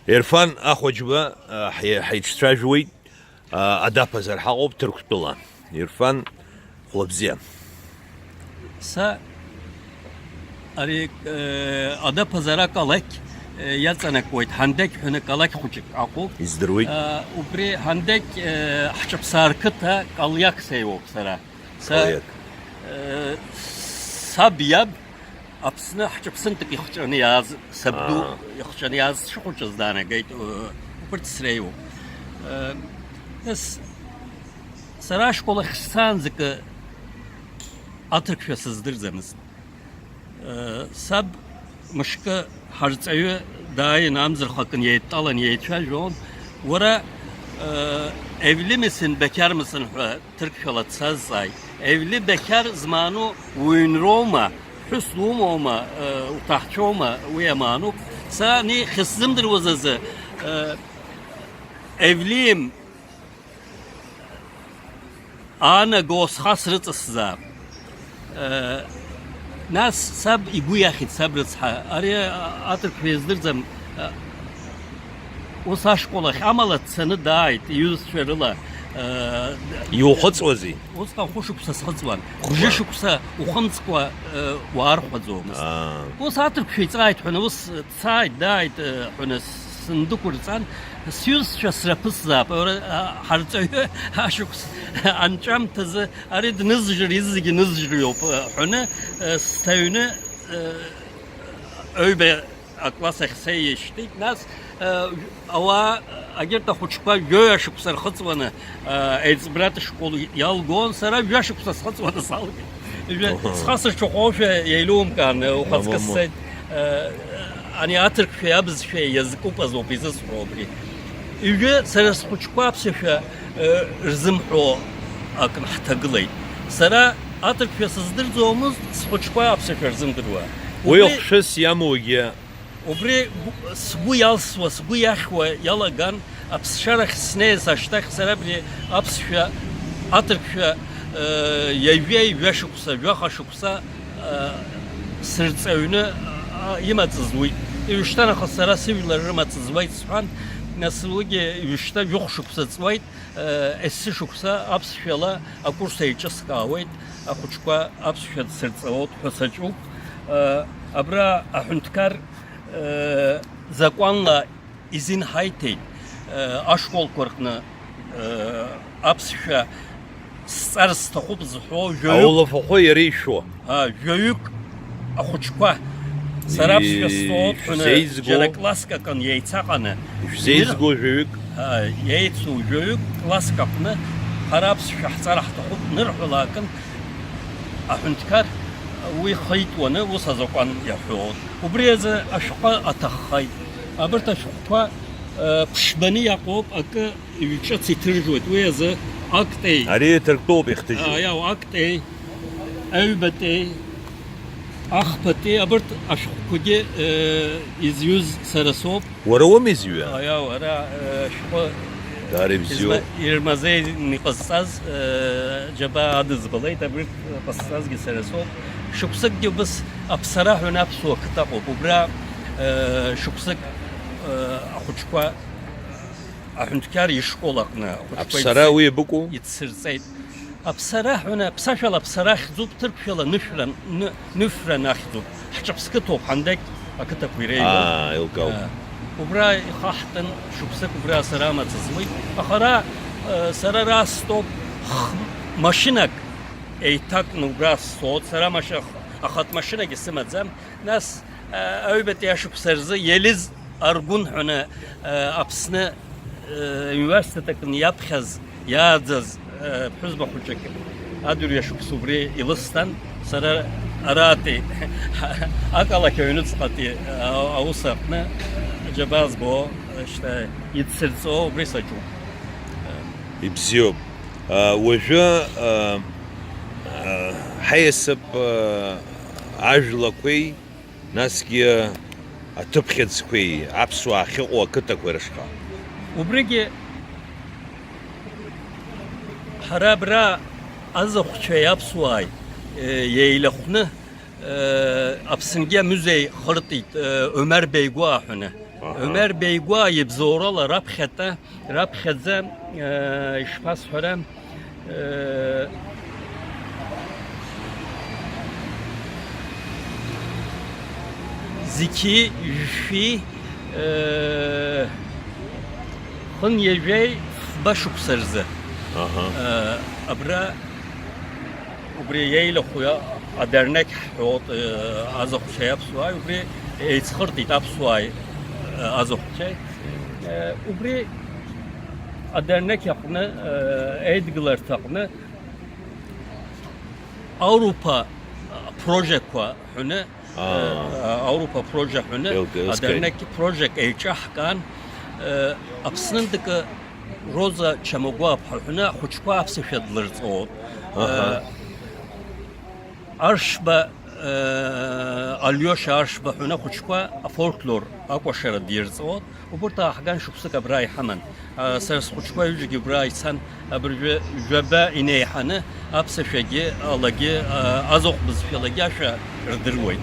إرفان أخو جبا حيتشتراجوي أدابا زر حقوب ترك طلا إرفان خلبزيا Sa ari ada pazara kalak yaltsana koyt handek hüne kalak xuçuk aqu إزدروي upri handek haçıp sarkıta kalyak seyvok sara Kalyak. sabiyab apsını haçıpsın tık yaxçanı yaz sabdu yaxçanı yaz şu xuçuz dana gayt upri tsreyo es sara şkola xsan zıkı Atırkşasızdır zemizin. Sab mışkı harcayı dahi namzır hakkın yeğitti alan yeğitçen joğun. Vora evli misin, bekar mısın? Türkçalat sazay. Evli bekar zamanı uyunur olma, hüsnum olma, utahçı olma, uyamanuk. Sa ni hıssımdır vazazı. Evliyim. Ana gos hasrıt ısza. ناس سب يقول يا أخي صبر صحة أري أترك في زدرزم وصاش قولك عملت سنة دايت يوز شرلا يوخذ وزي وصا خوشك بس خزوان خوشك بس وخمس قوا وارخ وزومس وص أترك في تايت حنا وص تايت دايت حنا صندوق ورزان سيوز شسربس زاب harcayı haşuks ançam tızı arid nızjır izgi nızjır yok hune stevne öyle aklas eksey işte nas ava ager da hoçpa göğaşıp sar xıtsvanı ezbrat şkolu yalgon sara göğaşıp sar xıtsvanı sal xasır çok hoş yeylum kan o xaskası ani atırk şey abz şey yazık upaz o bizes robri İlge sarı hoçpa psişe rızımho akın hatagılay sara atırk şey sızdır zomuz hoçpa psişe rızımdır var ويخشس ياموجيا Obri bu yalsva bu yaşva yalagan apsşarах sne saçtak sarabri apsşa atırkşa yevye yaşuksa yaşuksa sırtsevne yematsızlık üçten hasara siviller yematsızlık span nasıl ki üçte yokşuksa zweit esse şuksa apsşala akursayçı skawet akuçpa apsşa sırtsavot hasacuk abra ahuntkar zakonla izin haytey aşkol korkna apsşa sars taxup zho joyuk أول فوق يريشو ha joyuk axuçpa sarapsşa sot huna jelaklaska kan yeytsaqanı زيز جوجيك ha yeytsu joyuk klaskapını harapsşa sarah taxup nirhulakan ahuntkar ويخيط وانا وصزقان يحوض وبريز اشقا اتخاي ابرت اشقا بشبني يعقوب اك يشت ترجوت ويز اكتي عليه تركوب يختجي يا اكتي البتي اخبتي ابرت اشقوجي يزيوز سرسوب ورا ميزيو يا ورا شقا داري بزيو يرمزي نقصاز جبا عدز بلاي تبرت قصاز سرسوب شخصك جو بس بصراحة نفسه كتابه ببرا شخصك أخوشكوا أحنتكار يشكولكنا بصراوي بكو يتصير زيد بصراحة هنا بصراحة بصراحة زوب تركشلا نفرا ناخذو حتى بسكتوب عندك أكتب ويريو يلقاو وبرا خاحتن شخصك وبرا سلامة تزوي أخرى سرا راستوب ماشينك ايتاك نوغراس صوت سرامش اخات ماشينه جسمتزم ناس öybet yaşıp sarızı yeliz argun hına apsını üniversitetekini yapxaz yazız hüzba huçak adur yaşıp subri ilistan sara arati akala köyünü sıkatı avusapna cebaz bu işte yitsirso brisacu يبزيو وجا حيسب عجلة كوي ناسكي أتبخد كوي عبسوا خيقوا كتا كورشقا وبرجي حرابرا azı şey yapsuay yeylekne apsınge müze xırtit Ömer Bey guahne Ömer Beygua bzoralar rapxete işpas hörem ziki fi hın yejey başuk sırzı. Abra yeyle xuya adernek hot azok şey yapsuay ubri eçxırtı tapsuay azok şey ubri adernek yapını eydgılar takını Avrupa proje kwa hüne Avrupa proje hüne adernek proje elçahkan apsındık Roza çamogua hüne huçpa apsıfedler o arşba Alyosha arşba hüne huçpa folklor akwaşara diyerz o burada hagan şupsık abray haman sers huçpa yüzü bray san abrje jaba ineyhanı apsıfegi alagi azok biz filagi aşa rdirvoy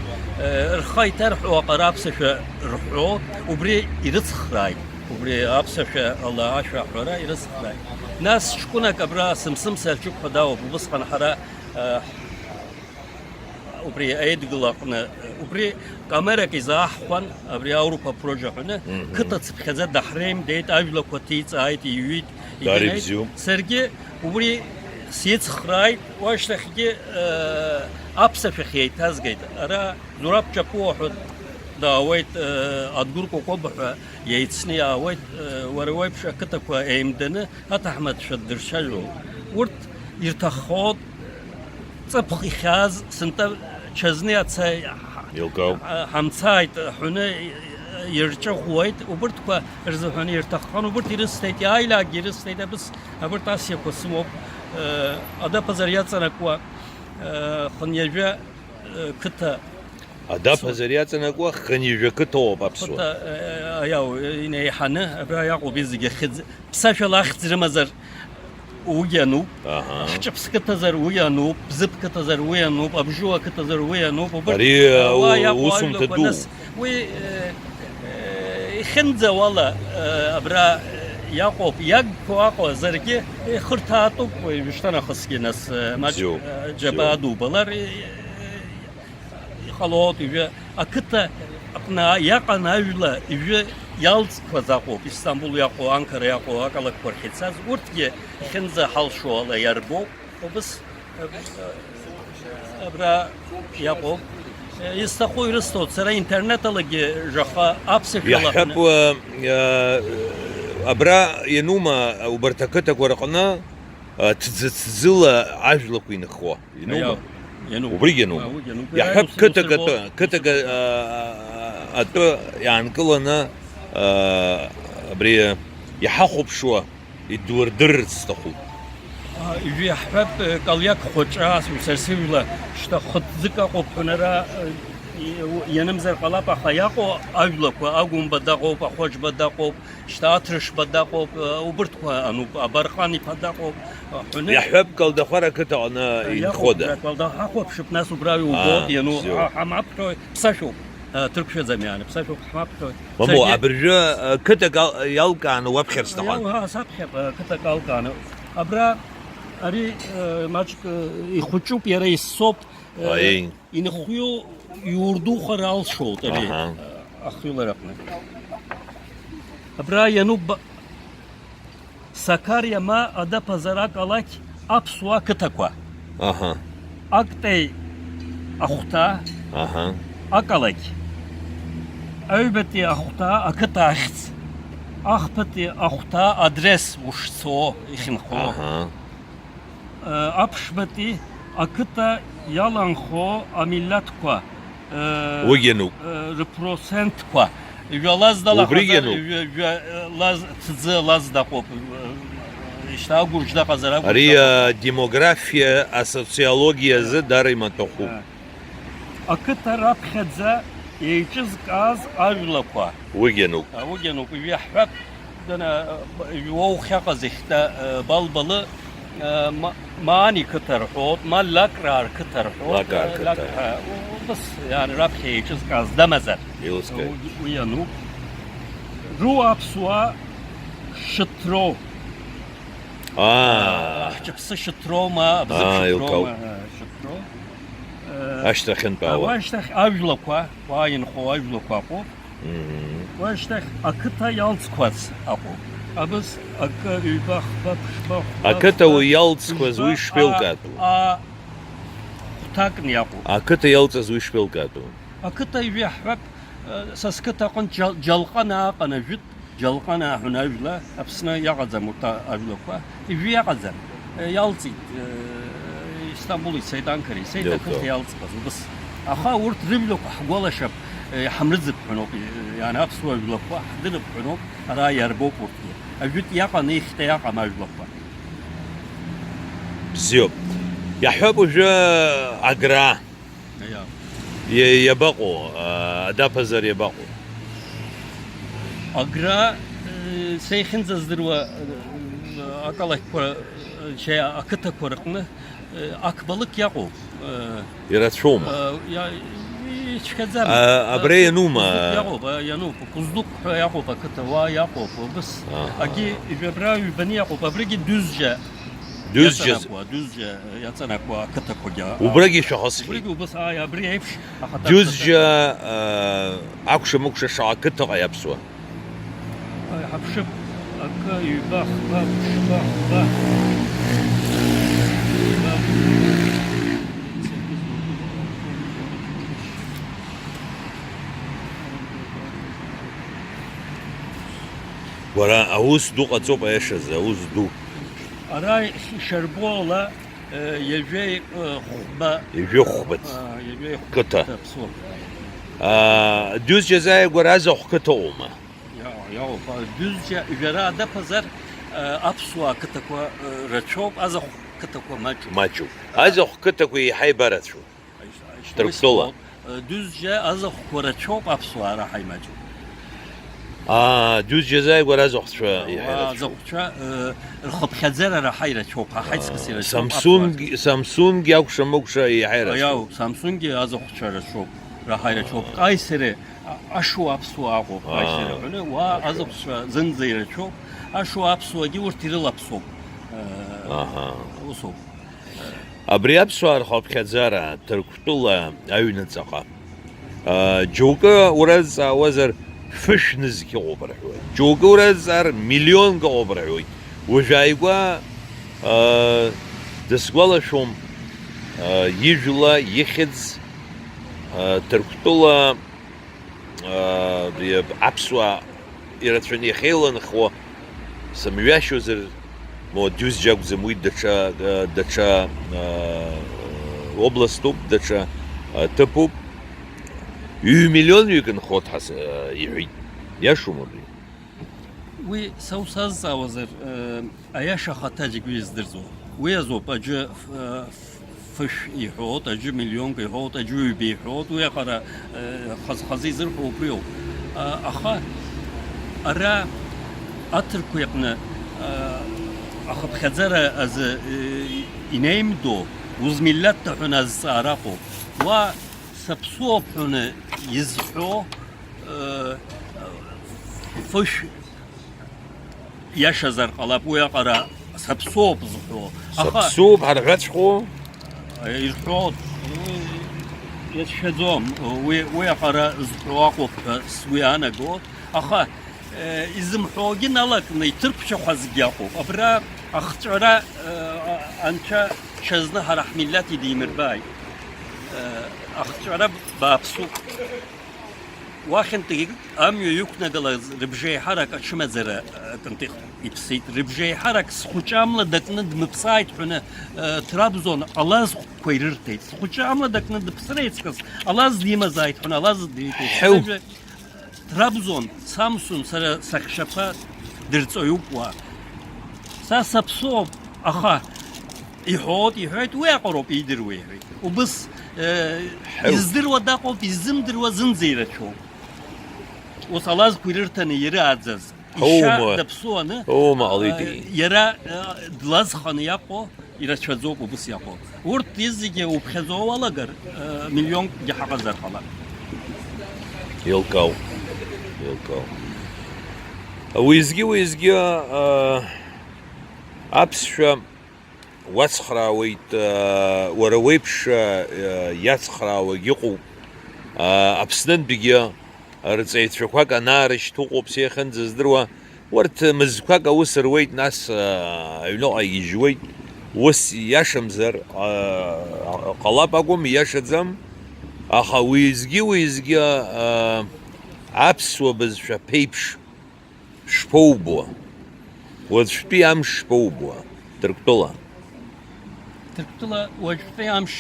rkhaytar o qarapsıfa ruhu ubri iritsxray ubri apsıfa Allah aşa hura iritsxray nas şkuna kabra simsim selçuk xada o busqan hara ubri eydgılaqna ubri kamera kizahwan ubri Avrupa projexune kıtatsıp xaza dahrem deyt ajla kotit ait yuit sergi ubri siyetsxray vaştaxgi apsıfa xeytaz gayt ara zurab çapu داويت أدقول كوكب يتسني أويت ورويب شكتك وإيمدنا أتحمد شدر شجو ورت يرتخوض تبقي خاز سنت شزني أتساي يلقاو همسايت هنا يرجع خويت وبرت كوا رزق هنا يرتخون وبرت يرستيت يايلا يرستيت بس أبرت أسيا كوسمو أدا بزريات سنة كوا خنيجا كتا Ada pazariyatına kuwa xınıjı kıto babsu. Ya yine hanı ya o biz gexiz psaşala xizrimazar uyanu. Xçıp sıkıtazar uyanu, zıp kıtazar uyanu, abjuwa kıtazar uyanu. Ari usum tedu. Ve xınza valla abra Yakup yak kuaqo zargi xırtatu ve müştana xıskinas maç cebadu balar خلاص يجي أكتر أقنا يقنا يلا يجي يالز كذاقو إسطنبول يقو أنكر يقو أكلك برحيتساز ورتجي خنزة حال شو على يربو وبس أبرا يقو يستخو يرستوت سر إنترنت لقي جخا أبسك يحب أبرا ينوما وبرتكتك ورقنا تزل عجلك وينخوا ينوما وبريجنو يحب كتك أتو يعني كلنا بري يحقب شو يدور درس تخو يحب قال يك خوجاس وسرسيولا شتا خدزك قبنرا ينمزر قلابا خياقو أجلك وأقوم بدقو بخوج بدقو شتاترش بدقو وبرتقو أنو أبرخاني بدقو يحب قال دخرة كتا أنا يخوده قال ده حقوق شوف ناس وبراوي وبوط ينو حمابتو بساشو تركش زمان بساشو حمابتو ممو أبرجا كتا يلقى أنا وبخير استخان ها سابخير كتا يلقى أنا أبرا أري ماجك يخوتشوب يري الصوب إن خويو يوردو خرال شو تري أخيولا رقنا أبرا ينوب Sakarya ma ada pazarak alak apsua kıtakwa. Aktey ahuta. Akalak. Elbette ahuta akıtaht. Ahpeti ahuta adres uşso ikhinho. Apşbeti akıta yalanho amillatkwa. Ugenuk. Reprosentkwa. Laz da laz tızı laz da kop. İşte agurjda kazara. Ariya demografiya, sosyologiya zı darıma toxu. Akı taraf xedze yeyçiz gaz ajlakwa. Ugenuk. Ugenuk yahbab dana yuv xaqa zihta balbalı mani kıtar hot malakrar kıtar hot. Lakar kıtar. Bas yani rap yeyçiz gaz demezler. Yılskay. Uyanuk. رو أبسوا شترو حجبس شترو ما بزر يوكاو. شترو اشتخن باوا واشتخ أجلقوا واين خو أجلقوا أبو واشتخ أكتا يالسكواز أبو أبس أكا يبخ بخ أكتا ويالتسكواز ويشبيلكاتو تاكني أبو أكتا يالتس ويشبيلكاتو أكتا يبيحب ساسكتا قن جلقنا قنا جد جلقنا هنا أجلا أبسنا يغزم مرتا أجلقوا يبي يغزم يالتي İstanbul'u Seydan Kari, Seydan Kari yalçıkaz. Bas, axa urt rivlok حقولا شب حمرزب حنوك يعني أبسوا جلقوا حدرب حنوك را يربوك ورتي. أجد يقا نيخت يقا ما جلقوا. بزيوب يحبوا جا أقرا يبقوا دابزر يبقوا أقرا سيخن زدروا أقلك şey akıta koruknu akbalık yaku يرتشوم ya çıkacağım أبري نوما yaku yanu kuzduk yaku akıta va yaku bas agi ibrahim beni yaku abrigi düzce düzce yatsana ku akıta koca وبرقي شخصي abrigi bas ya abrigi hep düzce أكش مكش شعكتها يبسوا hapşıp akka yubah bah ورا أوس دو قصوب إيش أوس دو أراي شربولا يجي خبا يجي خبط يجي كتا بصور düz cezaya göre az okıta olma. Ya düzce ücra da pazar apsua kıtakwa raçop az kıtakwa maço. Maço. Az okıta kuy haybarat şu. Tırktola. Düzce az raçop apsua ra haymaço. düz cezaya göre az okıta. Az okıta الخبخزر ra hayra çok hayts kısira. Samsung yakşa mokşa hayra. Ya Samsung az okıta raçop ra hayra çok. Kayseri aşu apsua go Kayseri öyle ve az okıta zınzira çok. Aşu apsua gi urtiril apsop. Aha. Usop. أبرياب سوار خاب خزارة تركتولا عيون الزقا جوكا ورز وزر فش نزكي غبرحوي جوكا ورزر مليون غبرحوي وجايقوا دسقوالا شوم يجولا يخدز تركتولا بأبسوا يرتفني خيلا نخوا سميواشو زر مو düz جاك زمويد دچا областуп دچا تپوب 1 مليون يمكن خود حس يعيد يا شو مري وي سوساز وزر اياشا خطاجك ويزدرزو ويزو باجو فش يحوط اجو مليون يحوط اجو بيحوط ويقرا خزي زرف وبريو اخا ارا اتركو يقنا أخذ خزرة از إنايم دو وز ملت تحن از عراقو و سبسوب حن يزحو فش يشزر قلب ويقرا سبسوب زحو سبسوب حركات شخو يزحو يشزوم ويقرا زحو قف سويانا جو أخا إزم حوجين الله كنا يترب شو خزق ياقو أبرا أختارا أنشا شزنا هرح ملتي ديمر باي أختارا بابسو واخن تيجي أميو يكنا دلا ربجي حرك أشما زرا كنت يبسيت ربجي حرك سخوشاملا دكنا دمبسايت حنا ترابزون الله كويرتي سخوشاملا دكنا دبسريت كس الله ديما زايت حنا الله ديما Trabzon, Samsun, Sara Sakşapa, Dirtsoyukwa. Sa sapso, aha, ihot, ve akorob idir ve. O biz izdir ve daqo bizimdir ve zinzire çok. O salaz kuyrtani yeri azaz. İşa dapsuanı. O ma alidi. Yera dlaz xanı yaqo, ira çazok o bis yaqo. Urt dizge o bxazo valagar milyon gahazar xala. يلقاو يلقاو уеизгьы аԥсшәа уацхраауеит, уара уеиԥш иацхраауагьы ыҟоуп. Аԥснынтәигьы рҵаҩцәақәак анаарышьҭ ыҟоуп сеихьынӡа здыруа. Урҭ мызқәак аус руеит, нас аҩныҟа игьежьуеит. Ус иашамзар ҟалап акәым, иашаӡам. Аха уеизгьы аԥсуа бызшәа ԥеиԥш шԥоубо, уаҵәтәи амш шԥоубо Ҭырқәтәыла? Ҭырқәтәыла уаҵәтәи амш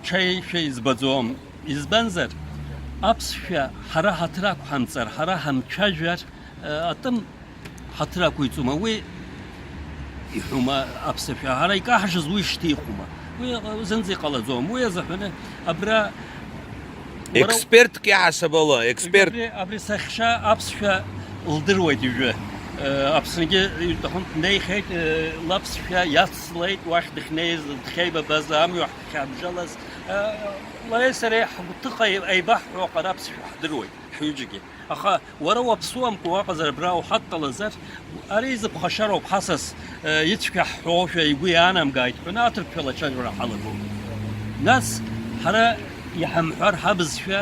ҽеишәа избаӡом. Избанзар аԥсшәа ҳара ҳаҭыр ақәҳамҵар, ҳара ҳамцәажәар атым ҳаҭыр ақәиҵома. Уи иҳәома аԥсышәа, ҳара икаҳжыз уи шьҭихума. Уи зынӡа иҟалаӡом. Уи азыҳәаны абра експертк иаҳасабала, експерт. Абри сахьша аԥсшәа лдыруеит ижәы. Аԥснгьы днеихеит, лаԥсшәа иацлеит, уахь дыхнеиз, дхеибабаз, амҩа ҳхьабжалаз. Лареи сареи ҳгәҭыха еибаҳҳәо аҟара аԥсшәа ҳдыруеит, ҳҩыџьагьы. Аха уара уаԥсуамкәа уаҟазар абра уҳадтәалазар, ари зыԥхашьароуп ҳасас ицәгьаҳҳәошәа игәы иаанамгааит ҳәаны аҭырқәшәала ачажәара ҳалагоуп. Нас ҳара иҳамҳәар ҳабызшәа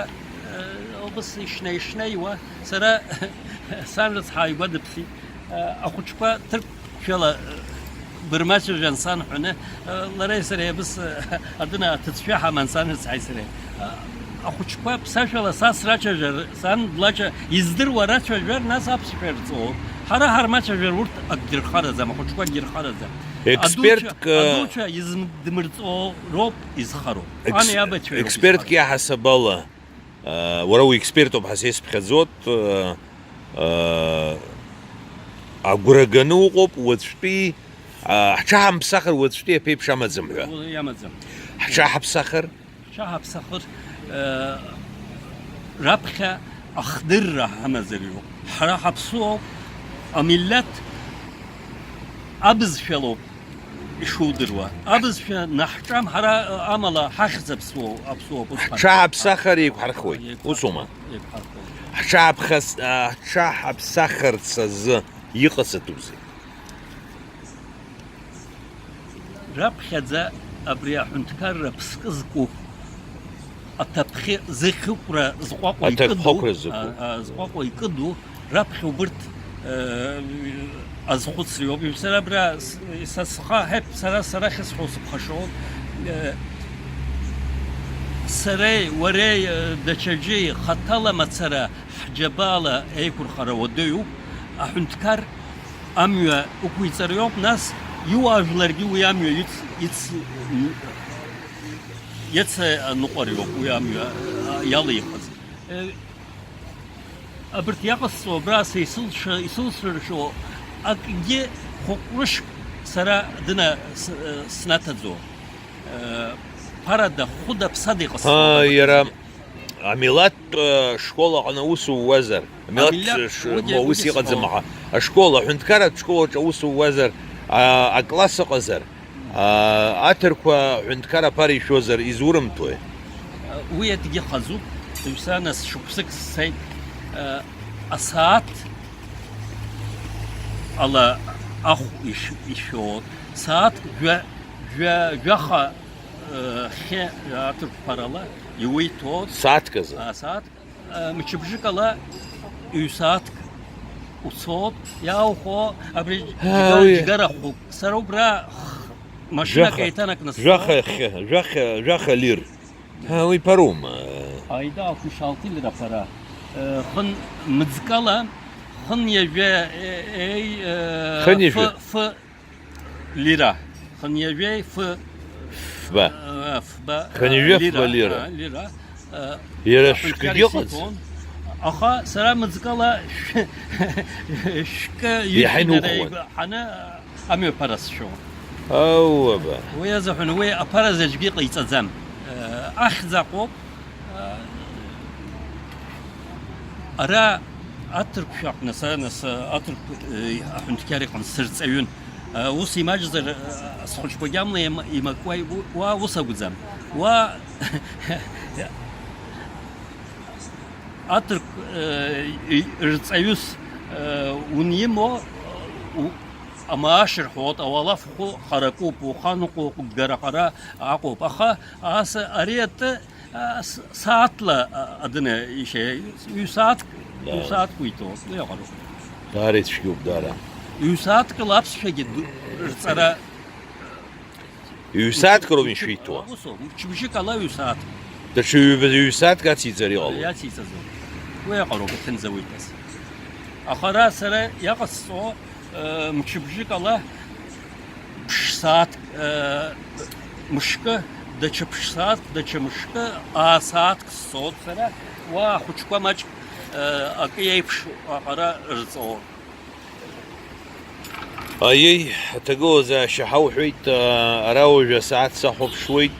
убыс ишнеишнеиуа, сара сан рыцҳа игәадыԥсит. Ахәыҷқәа ҭырқәшәала бырмацәажәан сан ҳәаны, лареи сареи абыс адына ҭыӡшәа ҳаман сан рыцҳаи сареи. Ахәыҷқәа ԥсашәала са срацәажәар, сан длаҿа издыруа рацәажәар, нас аԥсшәа ирҵоуп. Ҳара ҳармацәажәар урҭ акгьы рхараӡам, ахәыҷқәа акгьы рхараӡам. Адуцәа измырҵо роуп изхароуп. Ани абацәа роуп. Експертк иаҳасабала, уара уексперттоуп ҳа сеисԥхьаӡоит, агәра ганы уҟоуп уаҵәтәи ҳҽаҳамԥсахыр, уаҵәтәи аԥеиԥш амаӡам ҳәа. Иамаӡам. Ҳҽаҳаԥсахыр? Ҳҽаҳаԥсахыр раԥхьа ахдырра ҳамазар иоуп. Ҳара ҳаԥсуоуп, амиллаҭ абызшәалоуп ишудыруа. Абызшәа наҳҿам, ҳара амала ҳахьӡ аԥсуоуп. Ҳҽаҳаԥсахыр еиқәҳархуеит, усума? Ҳҽаҳаԥсахырц азы иҟасҵозеи? Раԥхьаӡа абри аҳәынҭқарра ԥскы зку аҭаԥхьы зыхьықәра зҟәаҟәа икыду раԥхьа убырҭ азхәыцра иоуп. Сара абра сасхаҳеп, сара хьысҳәо сыԥхашьоуп. Сареи уареи даҽаӡәи хаҭала мацара ҳџьабаала еиқәырхара уадаҩуп. Аҳәынҭқар амҩа ықәиҵара иоуп, нас иуаажәларгьы уи амҩа иацаныҟәара иоуп, уи амҩа иалихыз. Абырҭ иаҟасҵо абра исылшаршо акгьы хәыҟәрышк сара дына снаҭаӡом. Ԥарада хәыда ԥсада иҟасҵо. Иара амилаҭтә школаҟны аус ууазар, амилаҭ ус иҟаӡам, ашкола, аҳәынҭқарратә школаҿ аус ууазар, акласс ыҟазар, аҭырқәа ҳәынҭқар аԥара ишәозар, изурымҭои? Уи акгьы ҟазуп. Ҩса нас шықәсык сцеит, асааҭ ала ахә ишәоуп. Сааҭ жәаха хьы аҭырқәарала иуиҭоит. Сааҭказы? Сааҭ мчыбжьык ала ҩ-сааҭк уцоит, иааухо абри џьгарахәуп. Сара убра машинак еиҭанакны жәаха лир. Уи ԥарума? Аида алф-шалти лира ԥара. Хын мыӡкала, хын иажәа ф лира. Хын иажәа фба. Хын иажәа фба лира. Иара шәкгьы ыҟаӡам. Аха сара мыӡкала шәкы ҳаны амҩаԥара сшәон. Ауаба. Уи азыҳәан уи аԥара заҵәгьы ҟаиҵаӡам. Ахьӡ аҟоуп. Ара аҭырқәшәа аҟны, сара нас аҳәынҭқар иҟны сырҵаҩын. Ус имаҷзар схәыҷқәагьы амла имакуа, уа ус акәӡам. Уа аҭырқә рҵаҩыс ونيمو أماشر حوت أولا فخو خرقو بوخانقو جرقرا عقوب أخا أس أريت ساعتلا أدنى شيء يساعد كويتو لا يقولوا دارت شكوب دارا يساعد كلابس شيء رتسرا يساعد كروبين شويتو مش كلا يساعد تشو يساعد كاتي زري الله يا تيزو ويقولوا بتنزوي بس أخرى سرا يقصو مش كلا بشسات مشكة دچ بشسات دچ مشكة آسات كصوت سرا وخشكوا ماج أكيبش أخرى رزق أي تجوز شحو حويت أراوج ساعات صحب شوي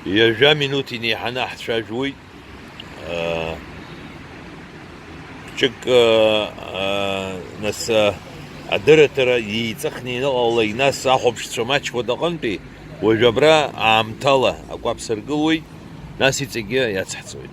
يجا منوتيني حناح شاجوي شك ناس أدرتر يتخني الله ناس صاحب شماتش ودقنبي وجبرا عم تلا أقوى بسرقوي ناس يتجي يتحسوي.